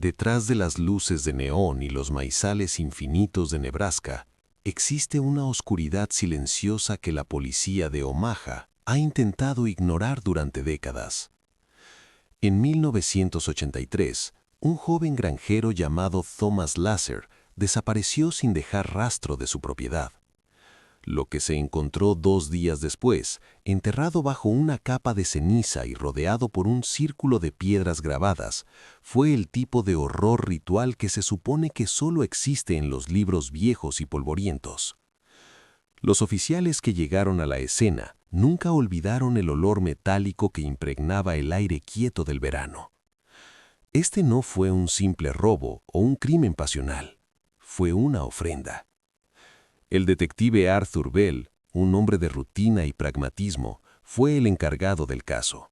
Detrás de las luces de neón y los maizales infinitos de Nebraska, existe una oscuridad silenciosa que la policía de Omaha ha intentado ignorar durante décadas. En 1983, un joven granjero llamado Thomas Lasser desapareció sin dejar rastro de su propiedad. Lo que se encontró 2 días después, enterrado bajo una capa de ceniza y rodeado por un círculo de piedras grabadas, fue el tipo de horror ritual que se supone que solo existe en los libros viejos y polvorientos. Los oficiales que llegaron a la escena nunca olvidaron el olor metálico que impregnaba el aire quieto del verano. Este no fue un simple robo o un crimen pasional, fue una ofrenda. El detective Arthur Bell, un hombre de rutina y pragmatismo, fue el encargado del caso.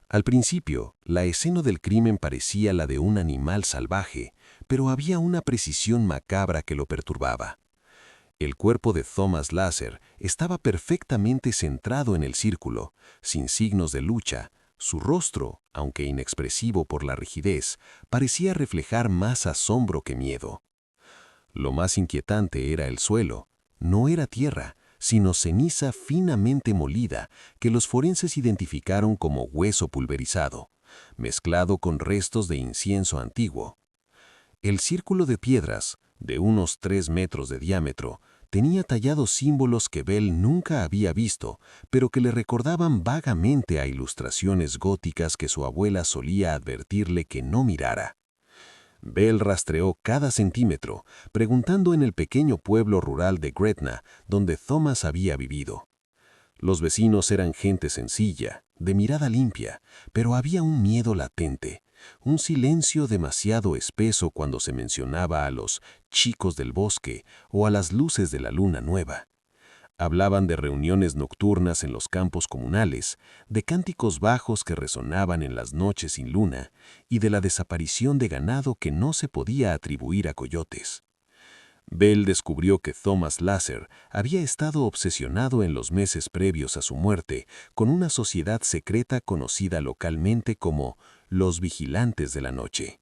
Al principio, la escena del crimen parecía la de un animal salvaje, pero había una precisión macabra que lo perturbaba. El cuerpo de Thomas Lasser estaba perfectamente centrado en el círculo, sin signos de lucha. Su rostro, aunque inexpresivo por la rigidez, parecía reflejar más asombro que miedo. Lo más inquietante era el suelo. No era tierra, sino ceniza finamente molida que los forenses identificaron como hueso pulverizado, mezclado con restos de incienso antiguo. El círculo de piedras, de unos 3 metros de diámetro, tenía tallados símbolos que Bell nunca había visto, pero que le recordaban vagamente a ilustraciones góticas que su abuela solía advertirle que no mirara. Bell rastreó cada centímetro, preguntando en el pequeño pueblo rural de Gretna, donde Thomas había vivido. Los vecinos eran gente sencilla, de mirada limpia, pero había un miedo latente, un silencio demasiado espeso cuando se mencionaba a los chicos del bosque o a las luces de la luna nueva. Hablaban de reuniones nocturnas en los campos comunales, de cánticos bajos que resonaban en las noches sin luna y de la desaparición de ganado que no se podía atribuir a coyotes. Bell descubrió que Thomas Lasser había estado obsesionado en los meses previos a su muerte con una sociedad secreta conocida localmente como los Vigilantes de la Noche.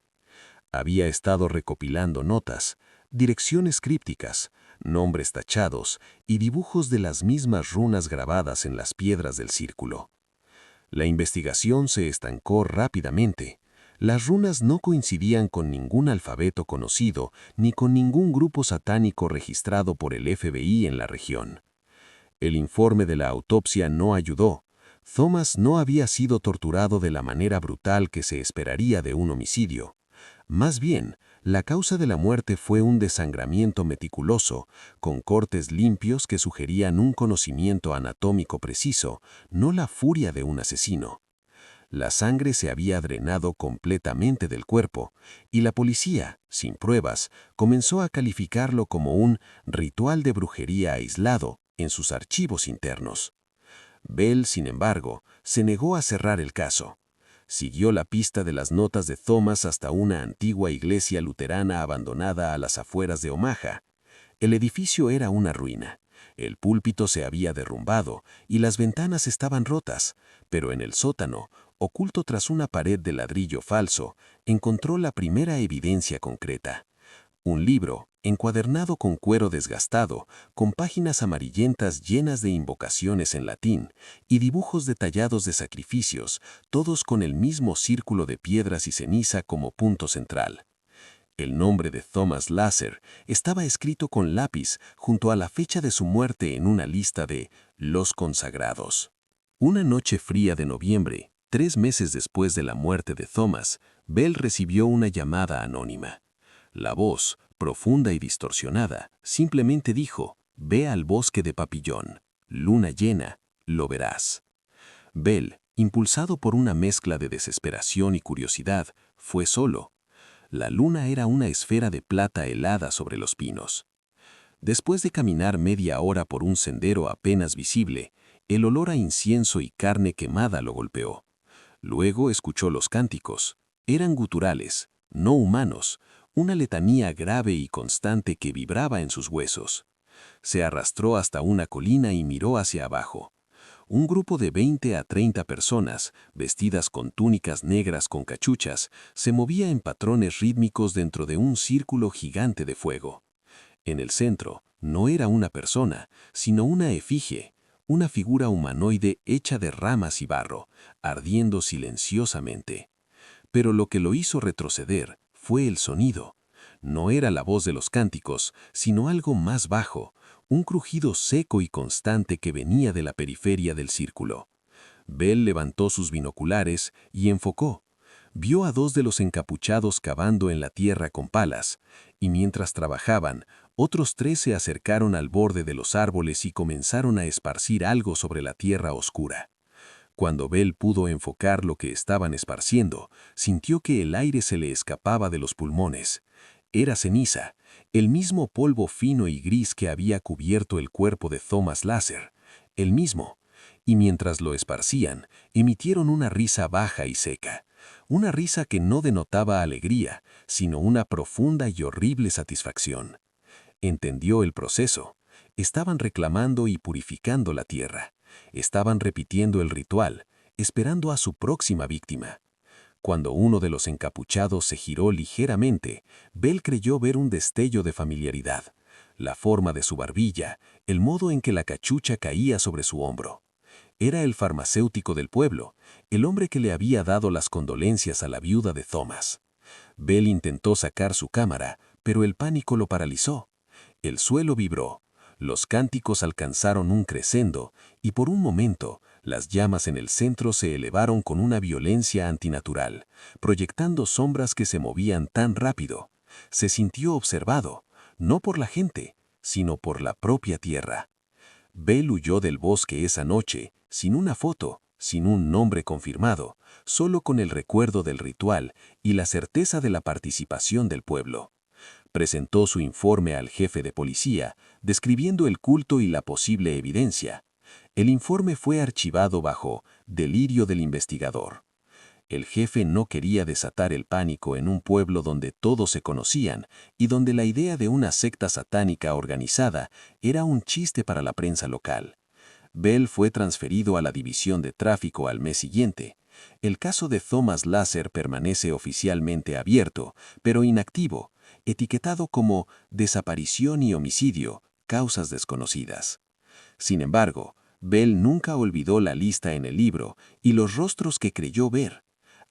Había estado recopilando notas, direcciones crípticas, nombres tachados y dibujos de las mismas runas grabadas en las piedras del círculo. La investigación se estancó rápidamente. Las runas no coincidían con ningún alfabeto conocido ni con ningún grupo satánico registrado por el FBI en la región. El informe de la autopsia no ayudó. Thomas no había sido torturado de la manera brutal que se esperaría de un homicidio. Más bien, la causa de la muerte fue un desangramiento meticuloso, con cortes limpios que sugerían un conocimiento anatómico preciso, no la furia de un asesino. La sangre se había drenado completamente del cuerpo, y la policía, sin pruebas, comenzó a calificarlo como un ritual de brujería aislado en sus archivos internos. Bell, sin embargo, se negó a cerrar el caso. Siguió la pista de las notas de Thomas hasta una antigua iglesia luterana abandonada a las afueras de Omaha. El edificio era una ruina. El púlpito se había derrumbado y las ventanas estaban rotas, pero en el sótano, oculto tras una pared de ladrillo falso, encontró la primera evidencia concreta. Un libro, encuadernado con cuero desgastado, con páginas amarillentas llenas de invocaciones en latín y dibujos detallados de sacrificios, todos con el mismo círculo de piedras y ceniza como punto central. El nombre de Thomas Lasser estaba escrito con lápiz junto a la fecha de su muerte en una lista de los consagrados. Una noche fría de noviembre, 3 meses después de la muerte de Thomas, Bell recibió una llamada anónima. La voz, profunda y distorsionada, simplemente dijo: «Ve al bosque de Papillón. Luna llena, lo verás». Bell, impulsado por una mezcla de desesperación y curiosidad, fue solo. La luna era una esfera de plata helada sobre los pinos. Después de caminar media hora por un sendero apenas visible, el olor a incienso y carne quemada lo golpeó. Luego escuchó los cánticos. Eran guturales, no humanos, una letanía grave y constante que vibraba en sus huesos. Se arrastró hasta una colina y miró hacia abajo. Un grupo de 20 a 30 personas, vestidas con túnicas negras con cachuchas, se movía en patrones rítmicos dentro de un círculo gigante de fuego. En el centro, no era una persona, sino una efigie, una figura humanoide hecha de ramas y barro, ardiendo silenciosamente. Pero lo que lo hizo retroceder fue el sonido. No era la voz de los cánticos, sino algo más bajo, un crujido seco y constante que venía de la periferia del círculo. Bell levantó sus binoculares y enfocó. Vio a dos de los encapuchados cavando en la tierra con palas, y mientras trabajaban, otros 3 se acercaron al borde de los árboles y comenzaron a esparcir algo sobre la tierra oscura. Cuando Bell pudo enfocar lo que estaban esparciendo, sintió que el aire se le escapaba de los pulmones. Era ceniza, el mismo polvo fino y gris que había cubierto el cuerpo de Thomas Lasser, el mismo. Y mientras lo esparcían, emitieron una risa baja y seca, una risa que no denotaba alegría, sino una profunda y horrible satisfacción. Entendió el proceso. Estaban reclamando y purificando la tierra. Estaban repitiendo el ritual, esperando a su próxima víctima. Cuando uno de los encapuchados se giró ligeramente, Bell creyó ver un destello de familiaridad, la forma de su barbilla, el modo en que la cachucha caía sobre su hombro. Era el farmacéutico del pueblo, el hombre que le había dado las condolencias a la viuda de Thomas. Bell intentó sacar su cámara, pero el pánico lo paralizó. El suelo vibró, los cánticos alcanzaron un crescendo y por un momento las llamas en el centro se elevaron con una violencia antinatural, proyectando sombras que se movían tan rápido. Se sintió observado, no por la gente, sino por la propia tierra. Bell huyó del bosque esa noche, sin una foto, sin un nombre confirmado, solo con el recuerdo del ritual y la certeza de la participación del pueblo. Presentó su informe al jefe de policía, describiendo el culto y la posible evidencia. El informe fue archivado bajo delirio del investigador. El jefe no quería desatar el pánico en un pueblo donde todos se conocían y donde la idea de una secta satánica organizada era un chiste para la prensa local. Bell fue transferido a la división de tráfico al mes siguiente. El caso de Thomas Lasser permanece oficialmente abierto, pero inactivo, etiquetado como desaparición y homicidio, causas desconocidas. Sin embargo, Bell nunca olvidó la lista en el libro y los rostros que creyó ver.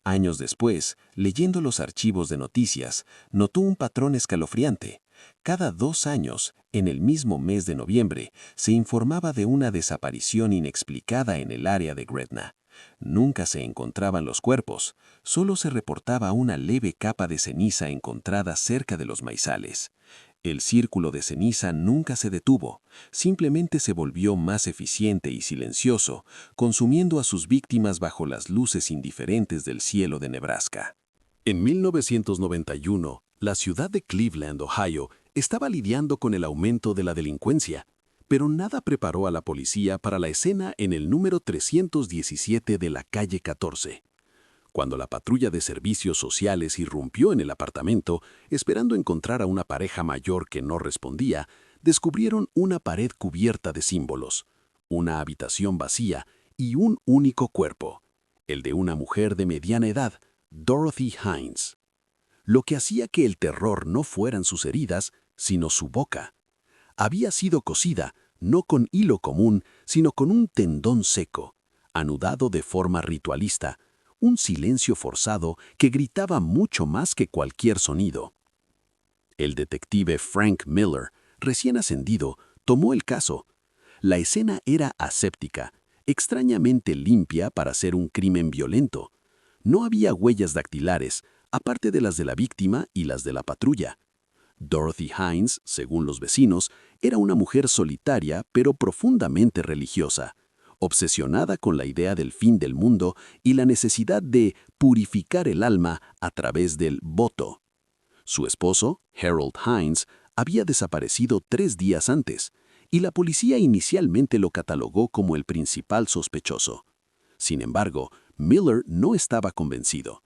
Años después, leyendo los archivos de noticias, notó un patrón escalofriante. Cada 2 años, en el mismo mes de noviembre, se informaba de una desaparición inexplicada en el área de Gretna. Nunca se encontraban los cuerpos, solo se reportaba una leve capa de ceniza encontrada cerca de los maizales. El círculo de ceniza nunca se detuvo, simplemente se volvió más eficiente y silencioso, consumiendo a sus víctimas bajo las luces indiferentes del cielo de Nebraska. En 1991, la ciudad de Cleveland, Ohio, estaba lidiando con el aumento de la delincuencia, pero nada preparó a la policía para la escena en el número 317 de la calle 14. Cuando la patrulla de servicios sociales irrumpió en el apartamento, esperando encontrar a una pareja mayor que no respondía, descubrieron una pared cubierta de símbolos, una habitación vacía y un único cuerpo, el de una mujer de mediana edad, Dorothy Hines. Lo que hacía que el terror no fueran sus heridas, sino su boca. Había sido cosida, no con hilo común, sino con un tendón seco, anudado de forma ritualista, un silencio forzado que gritaba mucho más que cualquier sonido. El detective Frank Miller, recién ascendido, tomó el caso. La escena era aséptica, extrañamente limpia para ser un crimen violento. No había huellas dactilares, aparte de las de la víctima y las de la patrulla. Dorothy Hines, según los vecinos, era una mujer solitaria pero profundamente religiosa, obsesionada con la idea del fin del mundo y la necesidad de purificar el alma a través del voto. Su esposo, Harold Hines, había desaparecido 3 días antes, y la policía inicialmente lo catalogó como el principal sospechoso. Sin embargo, Miller no estaba convencido.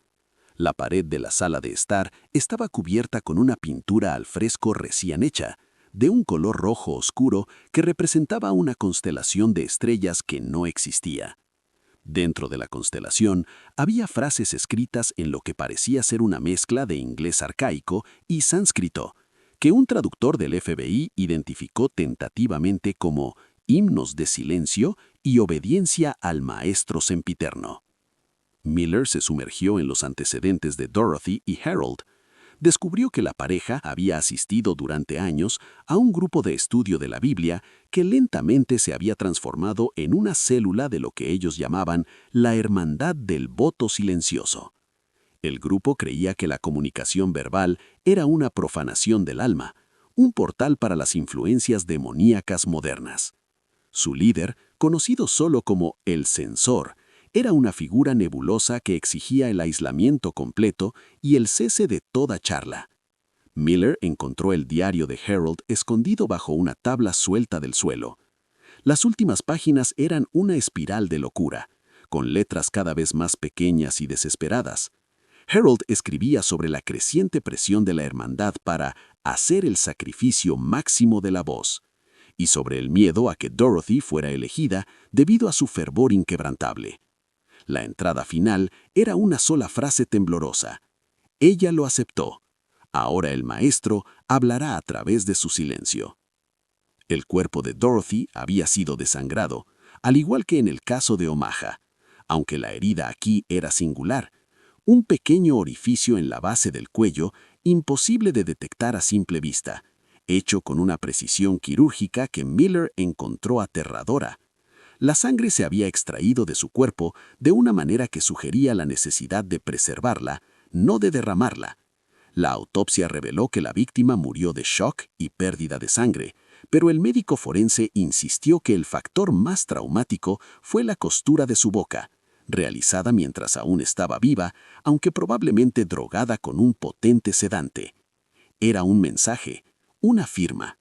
La pared de la sala de estar estaba cubierta con una pintura al fresco recién hecha, de un color rojo oscuro que representaba una constelación de estrellas que no existía. Dentro de la constelación había frases escritas en lo que parecía ser una mezcla de inglés arcaico y sánscrito, que un traductor del FBI identificó tentativamente como himnos de silencio y obediencia al maestro sempiterno. Miller se sumergió en los antecedentes de Dorothy y Harold. Descubrió que la pareja había asistido durante años a un grupo de estudio de la Biblia que lentamente se había transformado en una célula de lo que ellos llamaban la Hermandad del Voto Silencioso. El grupo creía que la comunicación verbal era una profanación del alma, un portal para las influencias demoníacas modernas. Su líder, conocido solo como el Censor, era una figura nebulosa que exigía el aislamiento completo y el cese de toda charla. Miller encontró el diario de Harold escondido bajo una tabla suelta del suelo. Las últimas páginas eran una espiral de locura, con letras cada vez más pequeñas y desesperadas. Harold escribía sobre la creciente presión de la hermandad para hacer el sacrificio máximo de la voz, y sobre el miedo a que Dorothy fuera elegida debido a su fervor inquebrantable. La entrada final era una sola frase temblorosa. Ella lo aceptó. Ahora el maestro hablará a través de su silencio. El cuerpo de Dorothy había sido desangrado, al igual que en el caso de Omaha, aunque la herida aquí era singular. Un pequeño orificio en la base del cuello, imposible de detectar a simple vista, hecho con una precisión quirúrgica que Miller encontró aterradora. La sangre se había extraído de su cuerpo de una manera que sugería la necesidad de preservarla, no de derramarla. La autopsia reveló que la víctima murió de shock y pérdida de sangre, pero el médico forense insistió que el factor más traumático fue la costura de su boca, realizada mientras aún estaba viva, aunque probablemente drogada con un potente sedante. Era un mensaje, una firma.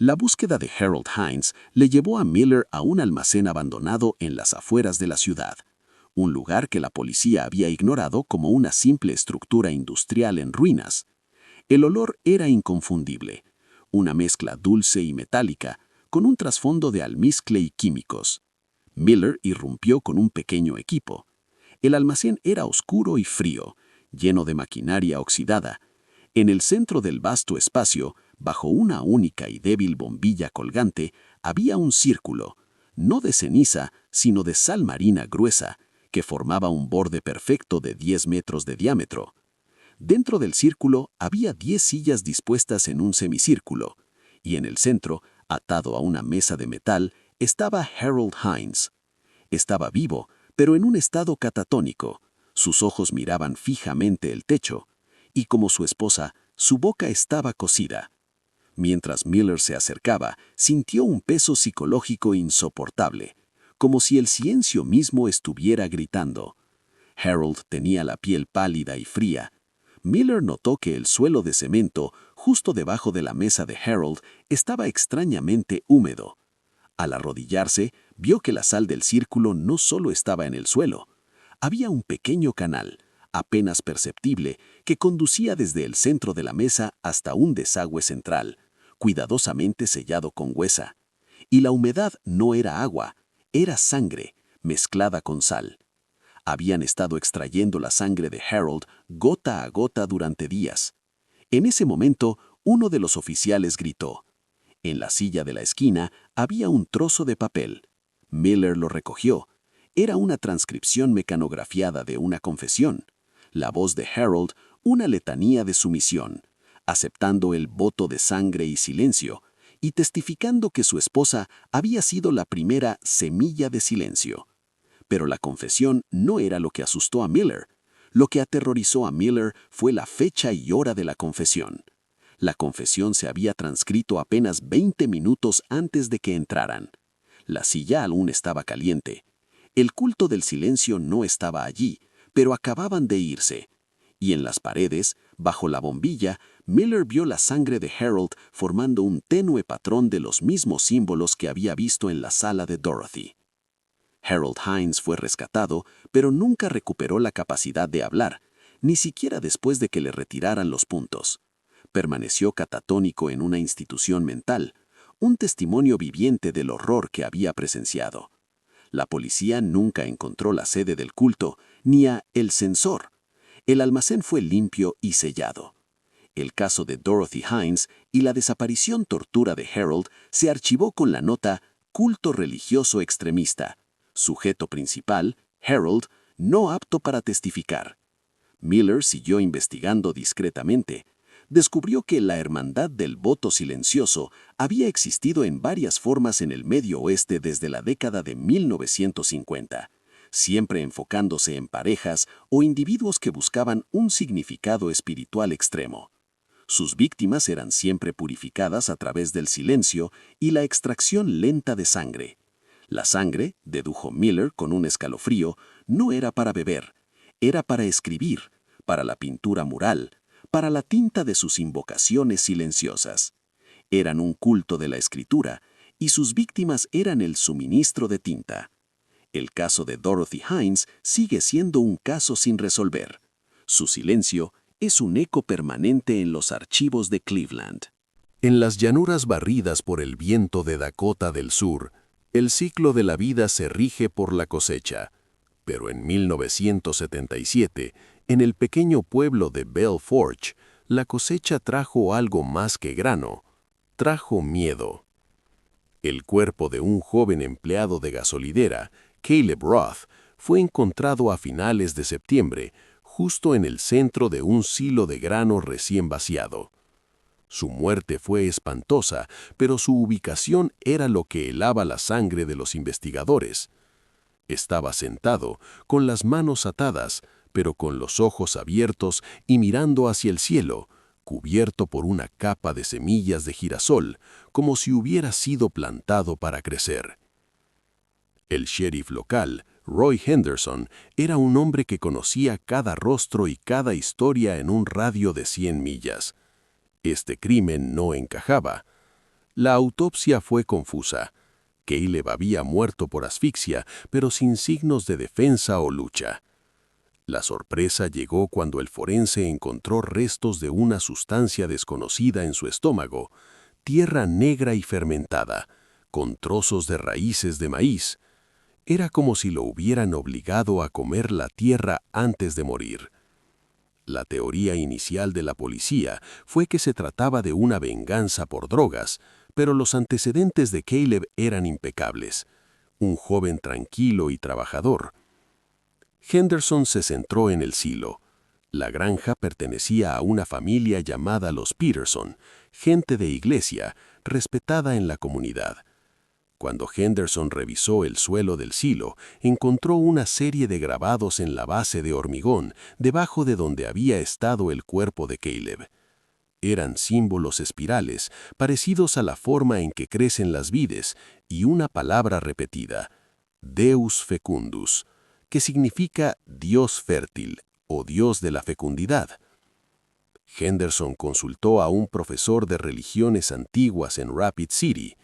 La búsqueda de Harold Hines le llevó a Miller a un almacén abandonado en las afueras de la ciudad, un lugar que la policía había ignorado como una simple estructura industrial en ruinas. El olor era inconfundible, una mezcla dulce y metálica, con un trasfondo de almizcle y químicos. Miller irrumpió con un pequeño equipo. El almacén era oscuro y frío, lleno de maquinaria oxidada. En el centro del vasto espacio, bajo una única y débil bombilla colgante, había un círculo, no de ceniza, sino de sal marina gruesa, que formaba un borde perfecto de 10 metros de diámetro. Dentro del círculo había 10 sillas dispuestas en un semicírculo, y en el centro, atado a una mesa de metal, estaba Harold Hines. Estaba vivo, pero en un estado catatónico. Sus ojos miraban fijamente el techo, y como su esposa, su boca estaba cosida. Mientras Miller se acercaba, sintió un peso psicológico insoportable, como si el silencio mismo estuviera gritando. Harold tenía la piel pálida y fría. Miller notó que el suelo de cemento, justo debajo de la mesa de Harold, estaba extrañamente húmedo. Al arrodillarse, vio que la sal del círculo no solo estaba en el suelo. Había un pequeño canal, apenas perceptible, que conducía desde el centro de la mesa hasta un desagüe central, cuidadosamente sellado con huesa. Y la humedad no era agua, era sangre, mezclada con sal. Habían estado extrayendo la sangre de Harold gota a gota durante días. En ese momento, uno de los oficiales gritó. En la silla de la esquina había un trozo de papel. Miller lo recogió. Era una transcripción mecanografiada de una confesión. La voz de Harold, una letanía de sumisión, aceptando el voto de sangre y silencio, y testificando que su esposa había sido la primera semilla de silencio. Pero la confesión no era lo que asustó a Miller. Lo que aterrorizó a Miller fue la fecha y hora de la confesión. La confesión se había transcrito apenas 20 minutos antes de que entraran. La silla aún estaba caliente. El culto del silencio no estaba allí, pero acababan de irse. Y en las paredes, bajo la bombilla, Miller vio la sangre de Harold formando un tenue patrón de los mismos símbolos que había visto en la sala de Dorothy. Harold Hines fue rescatado, pero nunca recuperó la capacidad de hablar, ni siquiera después de que le retiraran los puntos. permaneció catatónico en una institución mental, un testimonio viviente del horror que había presenciado. La policía nunca encontró la sede del culto ni a el censor. El almacén fue limpio y sellado. El caso de Dorothy Hines y la desaparición-tortura de Harold se archivó con la nota «Culto religioso extremista». Sujeto principal, Harold, no apto para testificar. Miller siguió investigando discretamente. Descubrió que la hermandad del voto silencioso había existido en varias formas en el Medio Oeste desde la década de 1950, siempre enfocándose en parejas o individuos que buscaban un significado espiritual extremo. Sus víctimas eran siempre purificadas a través del silencio y la extracción lenta de sangre. La sangre, dedujo Miller con un escalofrío, no era para beber, era para escribir, para la pintura mural, para la tinta de sus invocaciones silenciosas. Eran un culto de la escritura y sus víctimas eran el suministro de tinta. El caso de Dorothy Hines sigue siendo un caso sin resolver. Su silencio es un eco permanente en los archivos de Cleveland. En las llanuras barridas por el viento de Dakota del Sur, el ciclo de la vida se rige por la cosecha. Pero en 1977, en el pequeño pueblo de Belle Fourche, la cosecha trajo algo más que grano, trajo miedo. El cuerpo de un joven empleado de gasolinera, Caleb Roth, fue encontrado a finales de septiembre, justo en el centro de un silo de grano recién vaciado. Su muerte fue espantosa, pero su ubicación era lo que helaba la sangre de los investigadores. Estaba sentado, con las manos atadas, pero con los ojos abiertos y mirando hacia el cielo, cubierto por una capa de semillas de girasol, como si hubiera sido plantado para crecer. El sheriff local, Roy Henderson, era un hombre que conocía cada rostro y cada historia en un radio de 100 millas. Este crimen no encajaba. La autopsia fue confusa. Caleb había muerto por asfixia, pero sin signos de defensa o lucha. La sorpresa llegó cuando el forense encontró restos de una sustancia desconocida en su estómago, tierra negra y fermentada, con trozos de raíces de maíz. Era como si lo hubieran obligado a comer la tierra antes de morir. La teoría inicial de la policía fue que se trataba de una venganza por drogas, pero los antecedentes de Caleb eran impecables. Un joven tranquilo y trabajador. Henderson se centró en el silo. La granja pertenecía a una familia llamada los Peterson, gente de iglesia, respetada en la comunidad. Cuando Henderson revisó el suelo del silo, encontró una serie de grabados en la base de hormigón, debajo de donde había estado el cuerpo de Caleb. Eran símbolos espirales, parecidos a la forma en que crecen las vides, y una palabra repetida, Deus fecundus, que significa Dios fértil o Dios de la fecundidad. Henderson consultó a un profesor de religiones antiguas en Rapid City.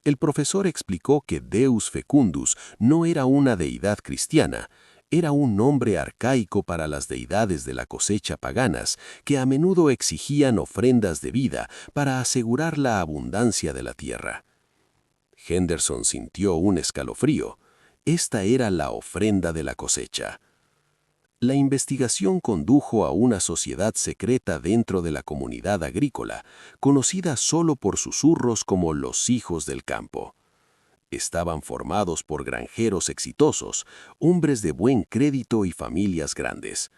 El profesor explicó que Deus fecundus no era una deidad cristiana, era un nombre arcaico para las deidades de la cosecha paganas que a menudo exigían ofrendas de vida para asegurar la abundancia de la tierra. Henderson sintió un escalofrío. Esta era la ofrenda de la cosecha. La investigación condujo a una sociedad secreta dentro de la comunidad agrícola, conocida solo por susurros como los hijos del campo. Estaban formados por granjeros exitosos, hombres de buen crédito y familias grandes.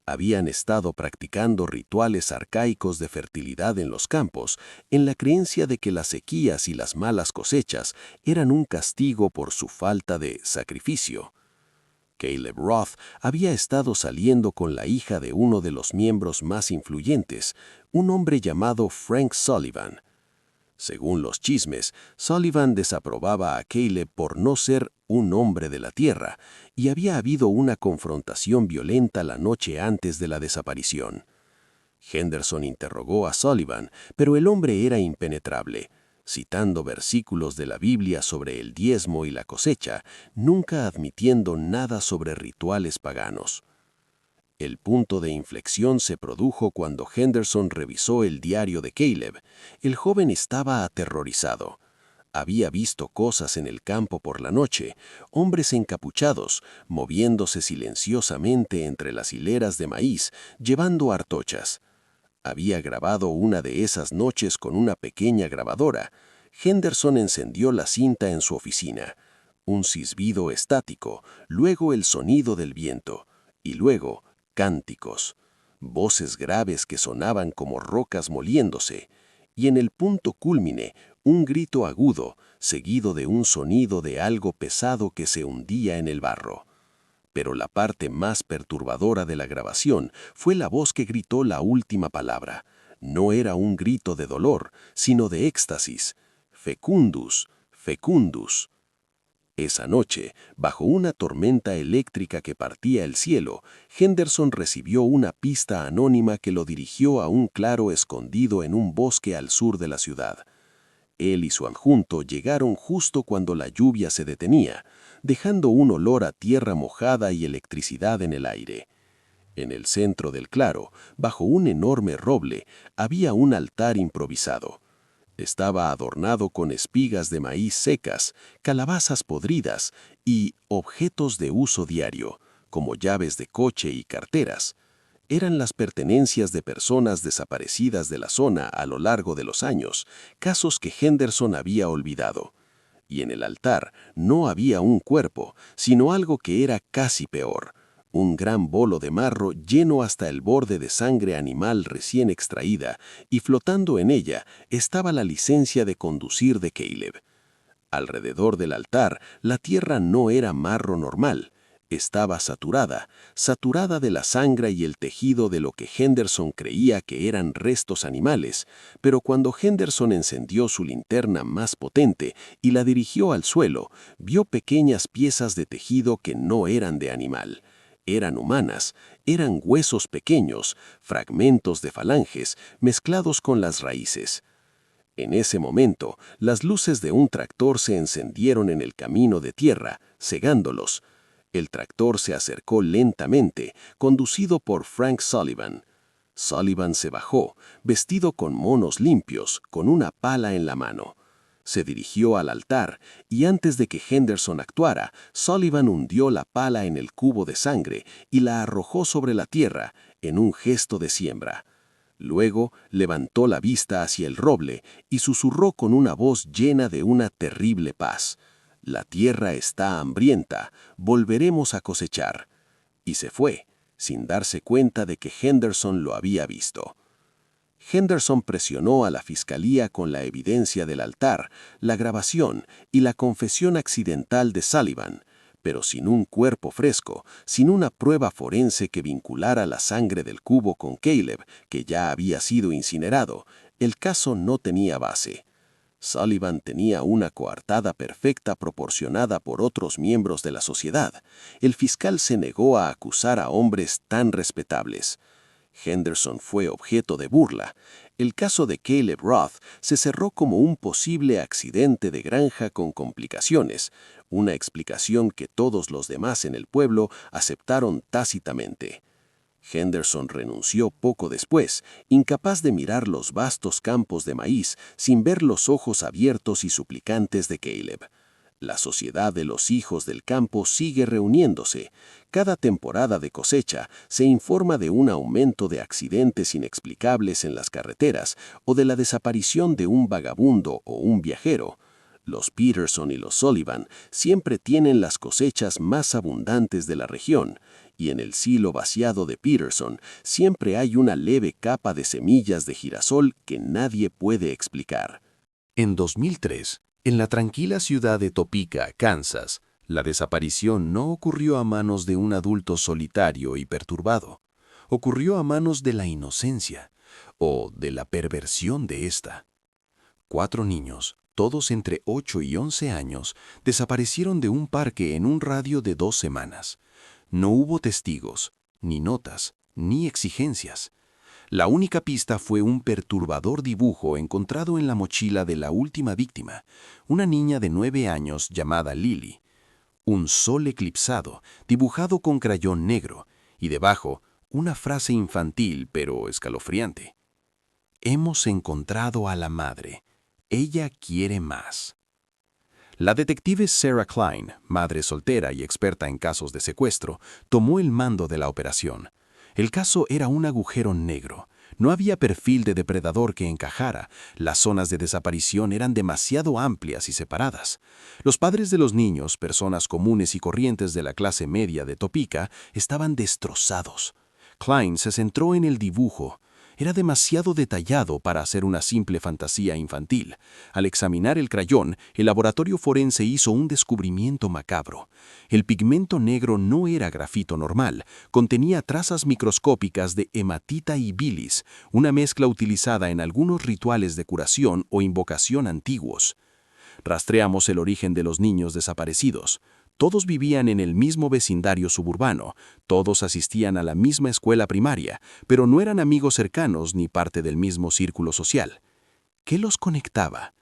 Habían estado practicando rituales arcaicos de fertilidad en los campos, en la creencia de que las sequías y las malas cosechas eran un castigo por su falta de sacrificio. Caleb Roth había estado saliendo con la hija de uno de los miembros más influyentes, un hombre llamado Frank Sullivan. Según los chismes, Sullivan desaprobaba a Caleb por no ser un hombre de la tierra, y había habido una confrontación violenta la noche antes de la desaparición. Henderson interrogó a Sullivan, pero el hombre era impenetrable. Citando versículos de la Biblia sobre el diezmo y la cosecha, nunca admitiendo nada sobre rituales paganos. El punto de inflexión se produjo cuando Henderson revisó el diario de Caleb. El joven estaba aterrorizado. Había visto cosas en el campo por la noche, hombres encapuchados, moviéndose silenciosamente entre las hileras de maíz, llevando artochas. Había grabado una de esas noches con una pequeña grabadora. Henderson encendió la cinta en su oficina. Un silbido estático, luego el sonido del viento, y luego cánticos, voces graves que sonaban como rocas moliéndose, y en el punto cúlmine, un grito agudo, seguido de un sonido de algo pesado que se hundía en el barro. Pero la parte más perturbadora de la grabación fue la voz que gritó la última palabra. No era un grito de dolor, sino de éxtasis. Fecundus, fecundus. Esa noche, bajo una tormenta eléctrica que partía el cielo, Henderson recibió una pista anónima que lo dirigió a un claro escondido en un bosque al sur de la ciudad. Él y su adjunto llegaron justo cuando la lluvia se detenía, dejando un olor a tierra mojada y electricidad en el aire. En el centro del claro, bajo un enorme roble, había un altar improvisado. Estaba adornado con espigas de maíz secas, calabazas podridas y objetos de uso diario, como llaves de coche y carteras. Eran las pertenencias de personas desaparecidas de la zona a lo largo de los años, casos que Henderson había olvidado. Y en el altar no había un cuerpo, sino algo que era casi peor. Un gran bolo de marro lleno hasta el borde de sangre animal recién extraída, y flotando en ella estaba la licencia de conducir de Caleb. Alrededor del altar, la tierra no era marro normal. Estaba saturada, saturada de la sangre y el tejido de lo que Henderson creía que eran restos animales, pero cuando Henderson encendió su linterna más potente y la dirigió al suelo, vio pequeñas piezas de tejido que no eran de animal. Eran humanas, eran huesos pequeños, fragmentos de falanges mezclados con las raíces. En ese momento, las luces de un tractor se encendieron en el camino de tierra, cegándolos. El tractor se acercó lentamente, conducido por Frank Sullivan. Sullivan se bajó, vestido con monos limpios, con una pala en la mano. Se dirigió al altar, y antes de que Henderson actuara, Sullivan hundió la pala en el cubo de sangre y la arrojó sobre la tierra, en un gesto de siembra. Luego levantó la vista hacia el roble y susurró con una voz llena de una terrible paz: «La tierra está hambrienta, volveremos a cosechar». Y se fue, sin darse cuenta de que Henderson lo había visto. Henderson presionó a la fiscalía con la evidencia del altar, la grabación y la confesión accidental de Sullivan, pero sin un cuerpo fresco, sin una prueba forense que vinculara la sangre del cubo con Caleb, que ya había sido incinerado, el caso no tenía base. Sullivan tenía una coartada perfecta proporcionada por otros miembros de la sociedad. El fiscal se negó a acusar a hombres tan respetables. Henderson fue objeto de burla. El caso de Caleb Roth se cerró como un posible accidente de granja con complicaciones, una explicación que todos los demás en el pueblo aceptaron tácitamente. Henderson renunció poco después, incapaz de mirar los vastos campos de maíz sin ver los ojos abiertos y suplicantes de Caleb. La sociedad de los hijos del campo sigue reuniéndose. Cada temporada de cosecha se informa de un aumento de accidentes inexplicables en las carreteras o de la desaparición de un vagabundo o un viajero. Los Peterson y los Sullivan siempre tienen las cosechas más abundantes de la región, y en el silo vaciado de Peterson siempre hay una leve capa de semillas de girasol que nadie puede explicar. En 2003, en la tranquila ciudad de Topeka, Kansas, la desaparición no ocurrió a manos de un adulto solitario y perturbado. Ocurrió a manos de la inocencia o de la perversión de esta. 4 niños, todos entre 8 y 11 años, desaparecieron de un parque en un radio de 2 semanas. No hubo testigos, ni notas, ni exigencias. La única pista fue un perturbador dibujo encontrado en la mochila de la última víctima, una niña de 9 años llamada Lily. Un sol eclipsado, dibujado con crayón negro, y debajo, una frase infantil pero escalofriante. Hemos encontrado a la madre. Ella quiere más. La detective Sarah Klein, madre soltera y experta en casos de secuestro, tomó el mando de la operación. El caso era un agujero negro. No había perfil de depredador que encajara. Las zonas de desaparición eran demasiado amplias y separadas. Los padres de los niños, personas comunes y corrientes de la clase media de Topeka, estaban destrozados. Klein se centró en el dibujo. Era demasiado detallado para hacer una simple fantasía infantil. Al examinar el crayón, el laboratorio forense hizo un descubrimiento macabro. El pigmento negro no era grafito normal, contenía trazas microscópicas de hematita y bilis, una mezcla utilizada en algunos rituales de curación o invocación antiguos. Rastreamos el origen de los niños desaparecidos. Todos vivían en el mismo vecindario suburbano, todos asistían a la misma escuela primaria, pero no eran amigos cercanos ni parte del mismo círculo social. ¿Qué los conectaba?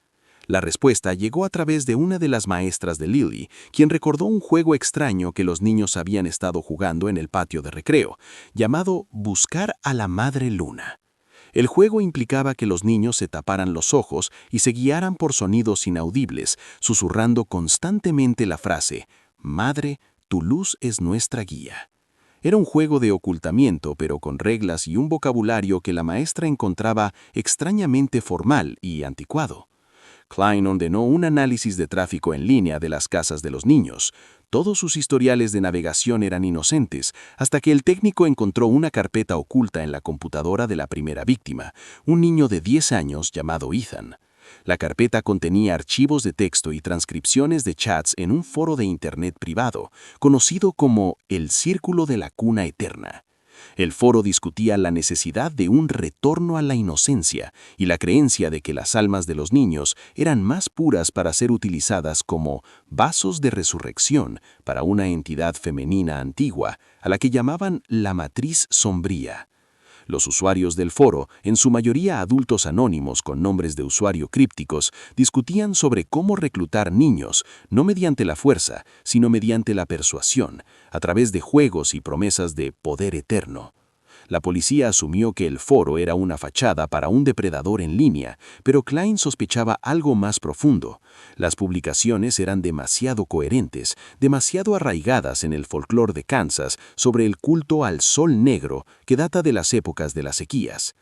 La respuesta llegó a través de una de las maestras de Lily, quien recordó un juego extraño que los niños habían estado jugando en el patio de recreo, llamado Buscar a la Madre Luna. El juego implicaba que los niños se taparan los ojos y se guiaran por sonidos inaudibles, susurrando constantemente la frase: «Madre, tu luz es nuestra guía». Era un juego de ocultamiento, pero con reglas y un vocabulario que la maestra encontraba extrañamente formal y anticuado. Klein ordenó un análisis de tráfico en línea de las casas de los niños. Todos sus historiales de navegación eran inocentes, hasta que el técnico encontró una carpeta oculta en la computadora de la primera víctima, un niño de 10 años llamado Ethan. La carpeta contenía archivos de texto y transcripciones de chats en un foro de Internet privado, conocido como el Círculo de la Cuna Eterna. El foro discutía la necesidad de un retorno a la inocencia y la creencia de que las almas de los niños eran más puras para ser utilizadas como vasos de resurrección para una entidad femenina antigua, a la que llamaban la matriz sombría. Los usuarios del foro, en su mayoría adultos anónimos con nombres de usuario crípticos, discutían sobre cómo reclutar niños, no mediante la fuerza, sino mediante la persuasión, a través de juegos y promesas de poder eterno. La policía asumió que el foro era una fachada para un depredador en línea, pero Klein sospechaba algo más profundo. Las publicaciones eran demasiado coherentes, demasiado arraigadas en el folclore de Kansas sobre el culto al sol negro que data de las épocas de las sequías.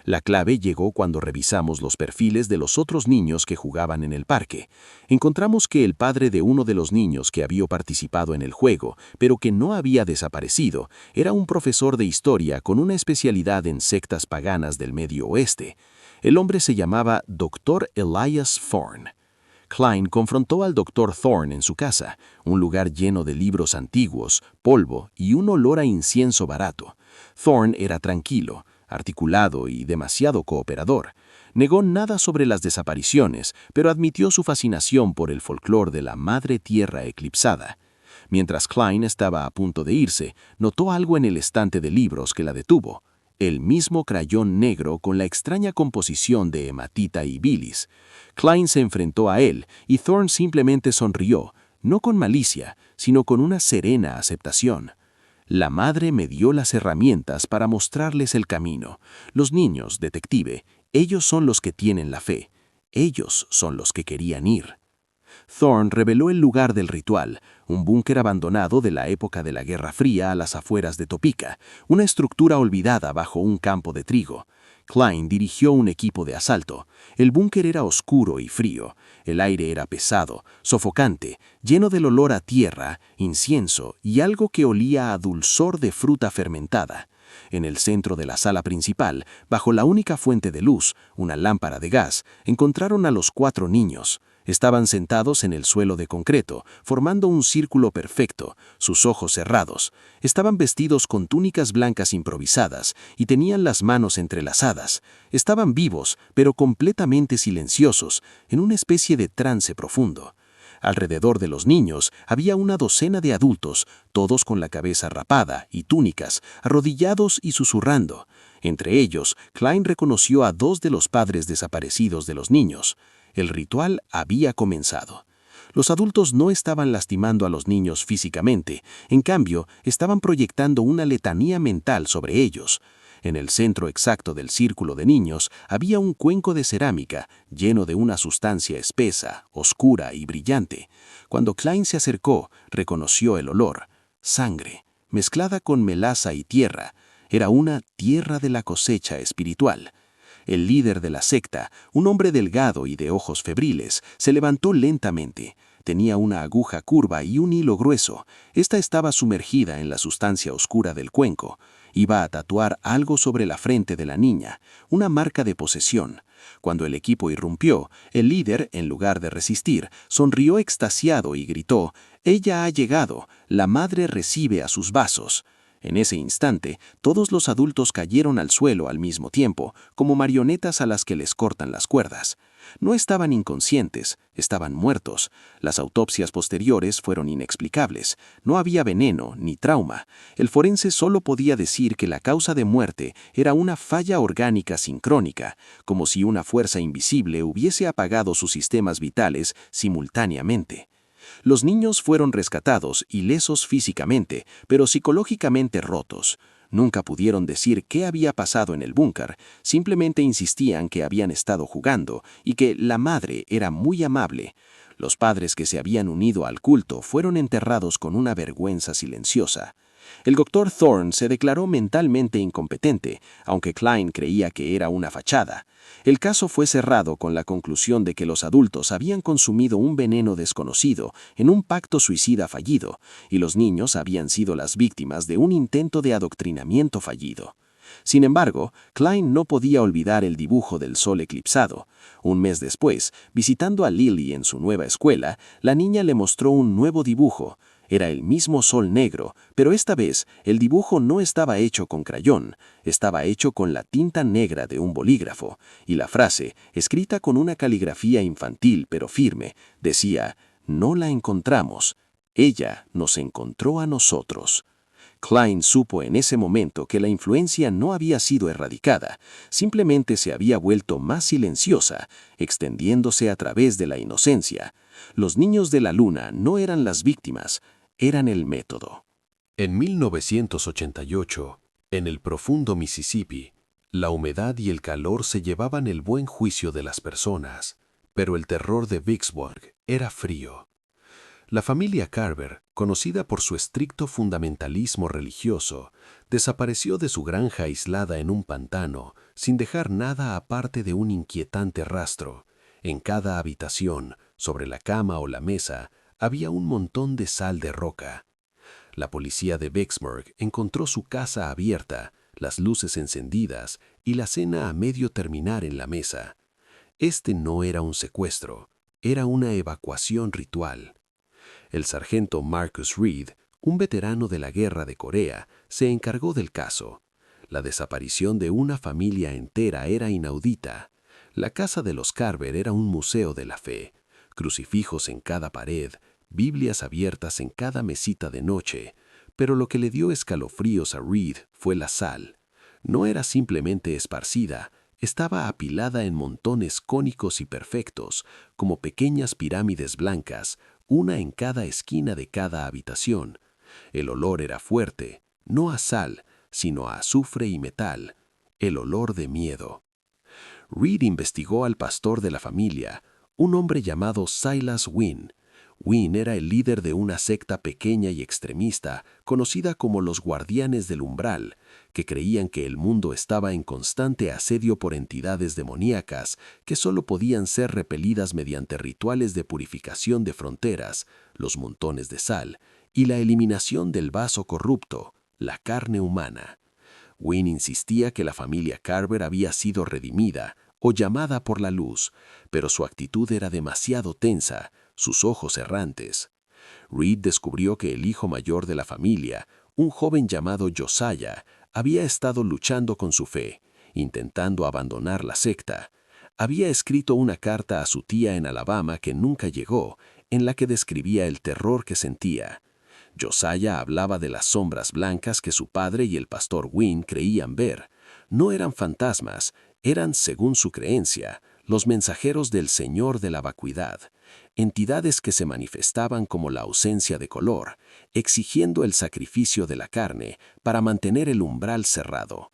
La clave llegó cuando revisamos los perfiles de los otros niños que jugaban en el parque. Encontramos que el padre de uno de los niños que había participado en el juego, pero que no había desaparecido, era un profesor de historia con una especialidad en sectas paganas del Medio Oeste. El hombre se llamaba Dr. Elias Thorne. Klein confrontó al Dr. Thorne en su casa, un lugar lleno de libros antiguos, polvo y un olor a incienso barato. Thorne era tranquilo, articulado y demasiado cooperador. Negó nada sobre las desapariciones, pero admitió su fascinación por el folclore de la madre tierra eclipsada. Mientras Klein estaba a punto de irse, notó algo en el estante de libros que la detuvo: el mismo crayón negro con la extraña composición de hematita y bilis. Klein se enfrentó a él y Thorne simplemente sonrió, no con malicia, sino con una serena aceptación. La madre me dio las herramientas para mostrarles el camino. Los niños, detective, ellos son los que tienen la fe. Ellos son los que querían ir. Thorne reveló el lugar del ritual, un búnker abandonado de la época de la Guerra Fría a las afueras de Topeka, una estructura olvidada bajo un campo de trigo. Klein dirigió un equipo de asalto. El búnker era oscuro y frío. El aire era pesado, sofocante, lleno del olor a tierra, incienso y algo que olía a dulzor de fruta fermentada. En el centro de la sala principal, bajo la única fuente de luz, una lámpara de gas, encontraron a los 4 niños. Estaban sentados en el suelo de concreto, formando un círculo perfecto, sus ojos cerrados. Estaban vestidos con túnicas blancas improvisadas y tenían las manos entrelazadas. Estaban vivos, pero completamente silenciosos, en una especie de trance profundo. Alrededor de los niños había una docena de adultos, todos con la cabeza rapada y túnicas, arrodillados y susurrando. Entre ellos, Klein reconoció a 2 de los padres desaparecidos de los niños. El ritual había comenzado. Los adultos no estaban lastimando a los niños físicamente, en cambio, estaban proyectando una letanía mental sobre ellos. En el centro exacto del círculo de niños había un cuenco de cerámica lleno de una sustancia espesa, oscura y brillante. Cuando Klein se acercó, reconoció el olor. Sangre, mezclada con melaza y tierra. Era una tierra de la cosecha espiritual. El líder de la secta, un hombre delgado y de ojos febriles, se levantó lentamente. Tenía una aguja curva y un hilo grueso. Esta estaba sumergida en la sustancia oscura del cuenco. Iba a tatuar algo sobre la frente de la niña, una marca de posesión. Cuando el equipo irrumpió, el líder, en lugar de resistir, sonrió extasiado y gritó: «Ella ha llegado, la madre recibe a sus vasos». En ese instante, todos los adultos cayeron al suelo al mismo tiempo, como marionetas a las que les cortan las cuerdas. No estaban inconscientes, estaban muertos. Las autopsias posteriores fueron inexplicables. No había veneno ni trauma. El forense solo podía decir que la causa de muerte era una falla orgánica sincrónica, como si una fuerza invisible hubiese apagado sus sistemas vitales simultáneamente. Los niños fueron rescatados, ilesos físicamente, pero psicológicamente rotos. Nunca pudieron decir qué había pasado en el búnker, simplemente insistían que habían estado jugando y que la madre era muy amable. Los padres que se habían unido al culto fueron enterrados con una vergüenza silenciosa. El doctor Thorne se declaró mentalmente incompetente, aunque Klein creía que era una fachada. El caso fue cerrado con la conclusión de que los adultos habían consumido un veneno desconocido en un pacto suicida fallido, y los niños habían sido las víctimas de un intento de adoctrinamiento fallido. Sin embargo, Klein no podía olvidar el dibujo del sol eclipsado. Un mes después, visitando a Lily en su nueva escuela, la niña le mostró un nuevo dibujo. Era el mismo sol negro, pero esta vez el dibujo no estaba hecho con crayón, estaba hecho con la tinta negra de un bolígrafo, y la frase, escrita con una caligrafía infantil pero firme, decía: «No la encontramos, ella nos encontró a nosotros». Klein supo en ese momento que la influencia no había sido erradicada, simplemente se había vuelto más silenciosa, extendiéndose a través de la inocencia. Los niños de la luna no eran las víctimas, eran el método. En 1988, en el profundo Mississippi, la humedad y el calor se llevaban el buen juicio de las personas, pero el terror de Vicksburg era frío. La familia Carver, conocida por su estricto fundamentalismo religioso, desapareció de su granja aislada en un pantano, sin dejar nada aparte de un inquietante rastro. En cada habitación, sobre la cama o la mesa, había un montón de sal de roca. La policía de Vicksburg encontró su casa abierta, las luces encendidas y la cena a medio terminar en la mesa. Este no era un secuestro, era una evacuación ritual. El sargento Marcus Reed, un veterano de la Guerra de Corea, se encargó del caso. La desaparición de una familia entera era inaudita. La casa de los Carver era un museo de la fe. Crucifijos en cada pared, Biblias abiertas en cada mesita de noche. Pero lo que le dio escalofríos a Reed fue la sal. No era simplemente esparcida, estaba apilada en montones cónicos y perfectos, como pequeñas pirámides blancas, una en cada esquina de cada habitación. El olor era fuerte, no a sal, sino a azufre y metal, el olor de miedo. Reed investigó al pastor de la familia, un hombre llamado Silas Wynn. Wynn era el líder de una secta pequeña y extremista, conocida como los Guardianes del Umbral, que creían que el mundo estaba en constante asedio por entidades demoníacas que solo podían ser repelidas mediante rituales de purificación de fronteras, los montones de sal, y la eliminación del vaso corrupto, la carne humana. Wynn insistía que la familia Carver había sido redimida o llamada por la luz, pero su actitud era demasiado tensa, sus ojos errantes. Reed descubrió que el hijo mayor de la familia, un joven llamado Josiah, había estado luchando con su fe, intentando abandonar la secta. Había escrito una carta a su tía en Alabama que nunca llegó, en la que describía el terror que sentía. Josiah hablaba de las sombras blancas que su padre y el pastor Wynn creían ver. No eran fantasmas, eran, según su creencia, los mensajeros del Señor de la vacuidad. entidades que se manifestaban como la ausencia de color, exigiendo el sacrificio de la carne para mantener el umbral cerrado.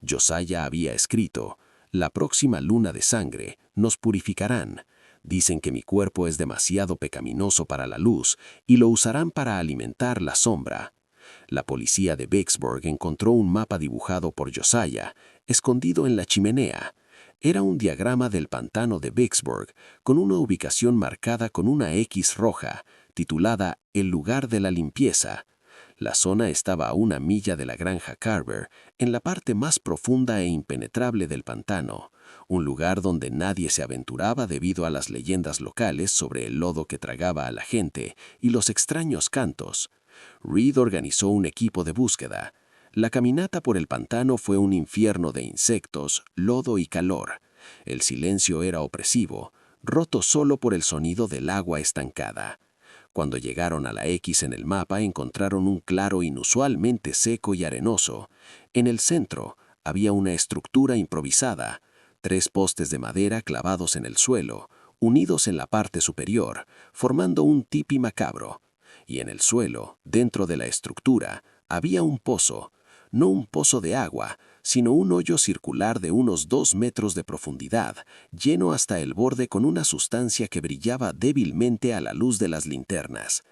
Josiah había escrito: «La próxima luna de sangre nos purificarán. Dicen que mi cuerpo es demasiado pecaminoso para la luz y lo usarán para alimentar la sombra». La policía de Vicksburg encontró un mapa dibujado por Josiah, escondido en la chimenea. Era un diagrama del pantano de Vicksburg, con una ubicación marcada con una X roja, titulada «El lugar de la limpieza». La zona estaba a 1 milla de la granja Carver, en la parte más profunda e impenetrable del pantano, un lugar donde nadie se aventuraba debido a las leyendas locales sobre el lodo que tragaba a la gente y los extraños cantos. Reed organizó un equipo de búsqueda. La caminata por el pantano fue un infierno de insectos, lodo y calor. El silencio era opresivo, roto solo por el sonido del agua estancada. Cuando llegaron a la X en el mapa, encontraron un claro inusualmente seco y arenoso. En el centro había una estructura improvisada, 3 postes de madera clavados en el suelo, unidos en la parte superior, formando un tipi macabro. Y en el suelo, dentro de la estructura, había un pozo, no un pozo de agua, sino un hoyo circular de unos 2 metros de profundidad, lleno hasta el borde con una sustancia que brillaba débilmente a la luz de las linternas.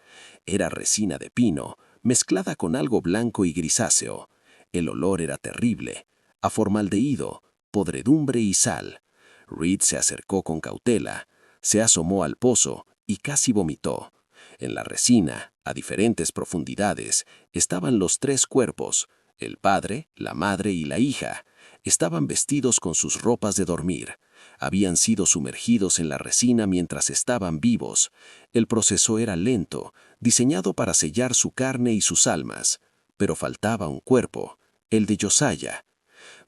Era resina de pino, mezclada con algo blanco y grisáceo. El olor era terrible, a formaldehído, podredumbre y sal. Reed se acercó con cautela, se asomó al pozo y casi vomitó. En la resina, a diferentes profundidades, estaban los 3 cuerpos. El padre, la madre y la hija. Estaban vestidos con sus ropas de dormir. Habían sido sumergidos en la resina mientras estaban vivos. El proceso era lento, diseñado para sellar su carne y sus almas. Pero faltaba un cuerpo, el de Josiah.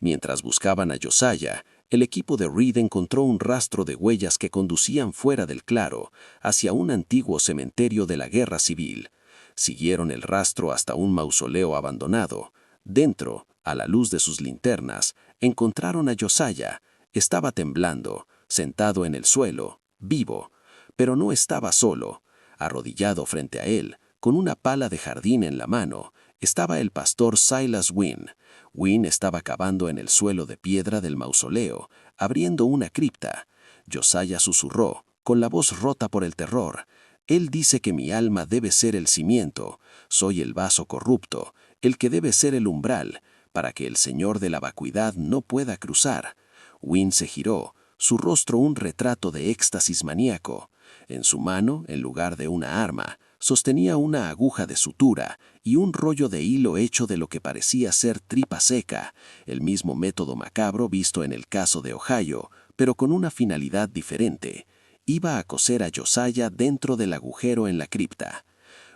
Mientras buscaban a Josiah, el equipo de Reed encontró un rastro de huellas que conducían fuera del claro, hacia un antiguo cementerio de la Guerra Civil. Siguieron el rastro hasta un mausoleo abandonado. Dentro, a la luz de sus linternas, encontraron a Josiah. Estaba temblando, sentado en el suelo, vivo, pero no estaba solo. Arrodillado frente a él, con una pala de jardín en la mano, estaba el pastor Silas Wynn. Wynn estaba cavando en el suelo de piedra del mausoleo, abriendo una cripta. Josiah susurró, con la voz rota por el terror: «Él dice que mi alma debe ser el cimiento, soy el vaso corrupto, el que debe ser el umbral, para que el Señor de la vacuidad no pueda cruzar». Wynn se giró, su rostro un retrato de éxtasis maníaco. En su mano, en lugar de una arma, sostenía una aguja de sutura y un rollo de hilo hecho de lo que parecía ser tripa seca, el mismo método macabro visto en el caso de Ohio, pero con una finalidad diferente. Iba a coser a Josiah dentro del agujero en la cripta.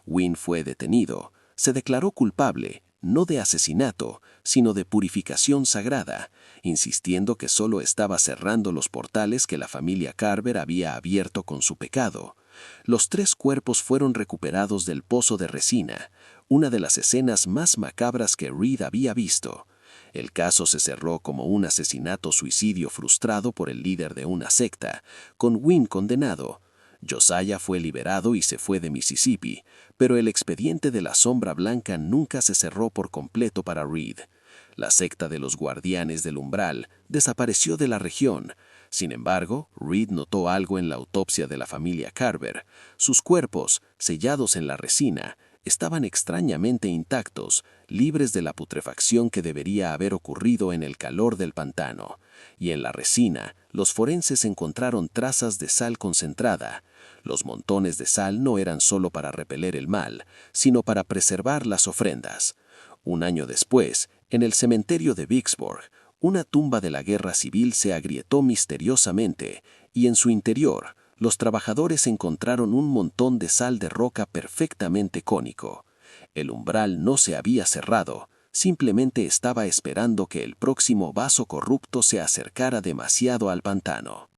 Wynn fue detenido. Se declaró culpable, no de asesinato, sino de purificación sagrada, insistiendo que solo estaba cerrando los portales que la familia Carver había abierto con su pecado. Los 3 cuerpos fueron recuperados del pozo de resina, una de las escenas más macabras que Reed había visto. El caso se cerró como un asesinato-suicidio frustrado por el líder de una secta, con Wynn condenado. Josiah fue liberado y se fue de Mississippi, pero el expediente de la sombra blanca nunca se cerró por completo para Reed. La secta de los guardianes del umbral desapareció de la región. Sin embargo, Reed notó algo en la autopsia de la familia Carver. Sus cuerpos, sellados en la resina, estaban extrañamente intactos, libres de la putrefacción que debería haber ocurrido en el calor del pantano. Y en la resina, los forenses encontraron trazas de sal concentrada. Los montones de sal no eran solo para repeler el mal, sino para preservar las ofrendas. Un año después, en el cementerio de Vicksburg, una tumba de la Guerra Civil se agrietó misteriosamente, y en su interior, los trabajadores encontraron un montón de sal de roca perfectamente cónico. El umbral no se había cerrado, simplemente estaba esperando que el próximo vaso corrupto se acercara demasiado al pantano.